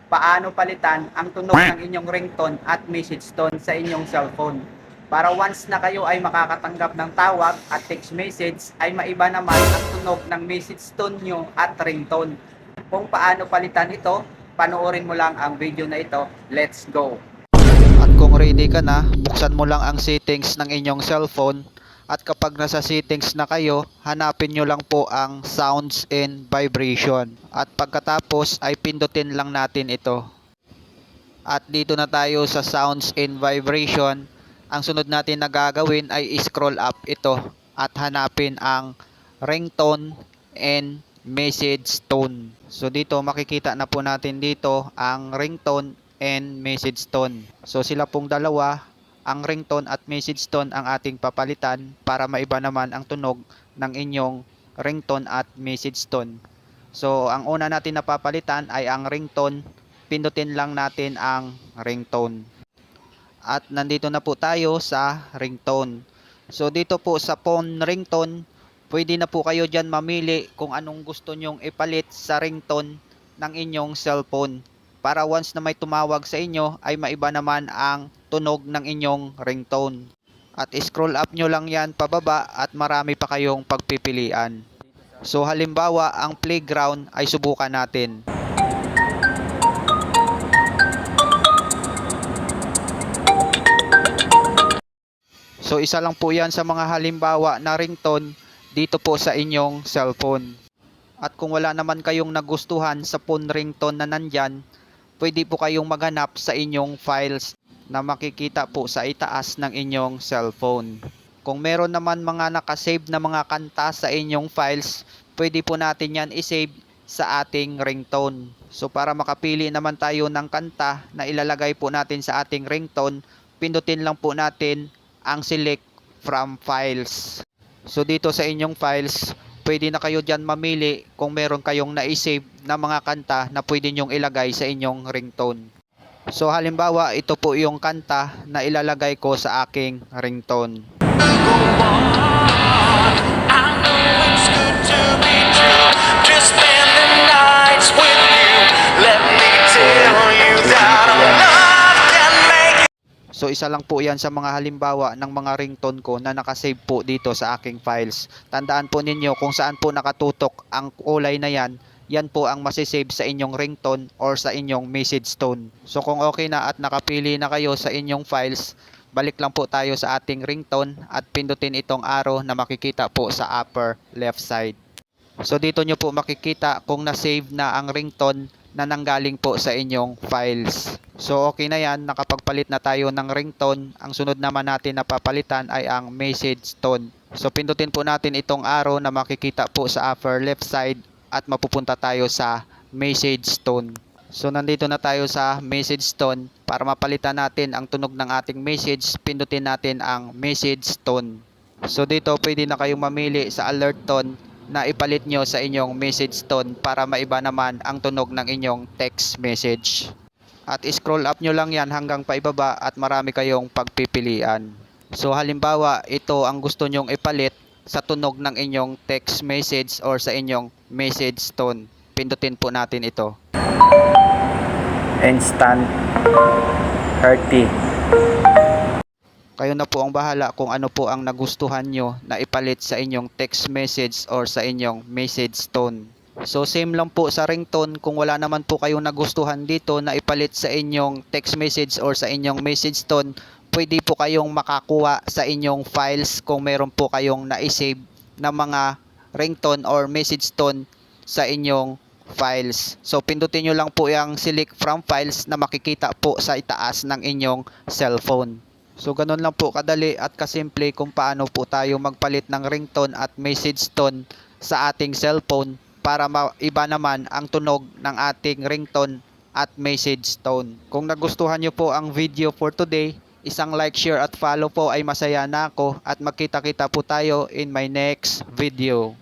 paano palitan ang tunog ng inyong ringtone at message tone sa inyong cellphone. Para once na kayo ay makakatanggap ng tawag at text message ay maiba naman ang tunog ng message tone nyo at ringtone. Kung paano palitan ito, panoorin mo lang ang video na ito. Let's go! At kung ready ka na, buksan mo lang ang settings ng inyong cellphone at kapag nasa settings na kayo, hanapin nyo lang po ang sounds and vibration. At pagkatapos ay pindutin lang natin ito. At dito na tayo sa sounds and vibration. Ang sunod natin na gagawin ay scroll up ito at hanapin ang ringtone and message tone. So dito makikita na po natin dito ang ringtone and message tone. So sila pong dalawa, ang ringtone at message tone ang ating papalitan para maiba naman ang tunog ng inyong ringtone at message tone. So ang una natin na papalitan ay ang ringtone. Pindutin lang natin ang ringtone. At nandito na po tayo sa ringtone. So dito po sa phone ringtone, pwede na po kayo dyan mamili kung anong gusto nyong ipalit sa ringtone ng inyong cellphone. Para once na may tumawag sa inyo ay maiba naman ang tunog ng inyong ringtone. At scroll up nyo lang yan pababa at marami pa kayong pagpipilian. So halimbawa ang playground ay subukan natin. So isa lang po yan sa mga halimbawa na ringtone dito po sa inyong cellphone. At kung wala naman kayong nagustuhan sa phone ringtone na nandyan, pwede po kayong maghanap sa inyong files na makikita po sa itaas ng inyong cellphone. Kung meron naman mga nakasave na mga kanta sa inyong files, pwede po natin yan isave sa ating ringtone. So para makapili naman tayo ng kanta na ilalagay po natin sa ating ringtone, pindutin lang po natin ang select from files. So dito sa inyong files, pwede na kayo dyan mamili kung meron kayong na-save na mga kanta na pwede nyong ilagay sa inyong ringtone. So halimbawa, ito po yung kanta na ilalagay ko sa aking ringtone. So isa lang po yan sa mga halimbawa ng mga ringtone ko na nakasave po dito sa aking files. Tandaan po ninyo kung saan po nakatutok ang kulay na yan, yan po ang masisave sa inyong ringtone or sa inyong message tone. So kung okay na at nakapili na kayo sa inyong files, balik lang po tayo sa ating ringtone at pindutin itong arrow na makikita po sa upper left side. So dito nyo po makikita kung na-save na ang ringtone na nanggaling po sa inyong files. So okay na yan, nakapagpalit na tayo ng ringtone. Ang sunod naman natin na papalitan ay ang message tone. So pindutin po natin itong arrow na makikita po sa upper left side at mapupunta tayo sa message tone. So nandito na tayo sa message tone. Para mapalitan natin ang tunog ng ating message, pindutin natin ang message tone. So dito pwede na kayong mamili sa alert tone na ipalit nyo sa inyong message tone para maiba naman ang tunog ng inyong text message. At scroll up nyo lang yan hanggang paibaba at marami kayong pagpipilian. So halimbawa, ito ang gusto nyong ipalit sa tunog ng inyong text message or sa inyong message tone. Pindutin po natin ito. Instant 30. Kayo na po ang bahala kung ano po ang nagustuhan nyo na ipalit sa inyong text message or sa inyong message tone. So same lang po sa ringtone, kung wala naman po kayong nagustuhan dito na ipalit sa inyong text message or sa inyong message tone, pwede po kayong makakuha sa inyong files kung meron po kayong na-save na mga ringtone or message tone sa inyong files. So pindutin nyo lang po yung select from files na makikita po sa itaas ng inyong cellphone. So ganun lang po kadali at kasimple kung paano po tayo magpalit ng ringtone at message tone sa ating cellphone para maiba naman ang tunog ng ating ringtone at message tone. Kung nagustuhan nyo po ang video for today, isang like, share at follow po ay masaya na ako at magkita-kita po tayo in my next video.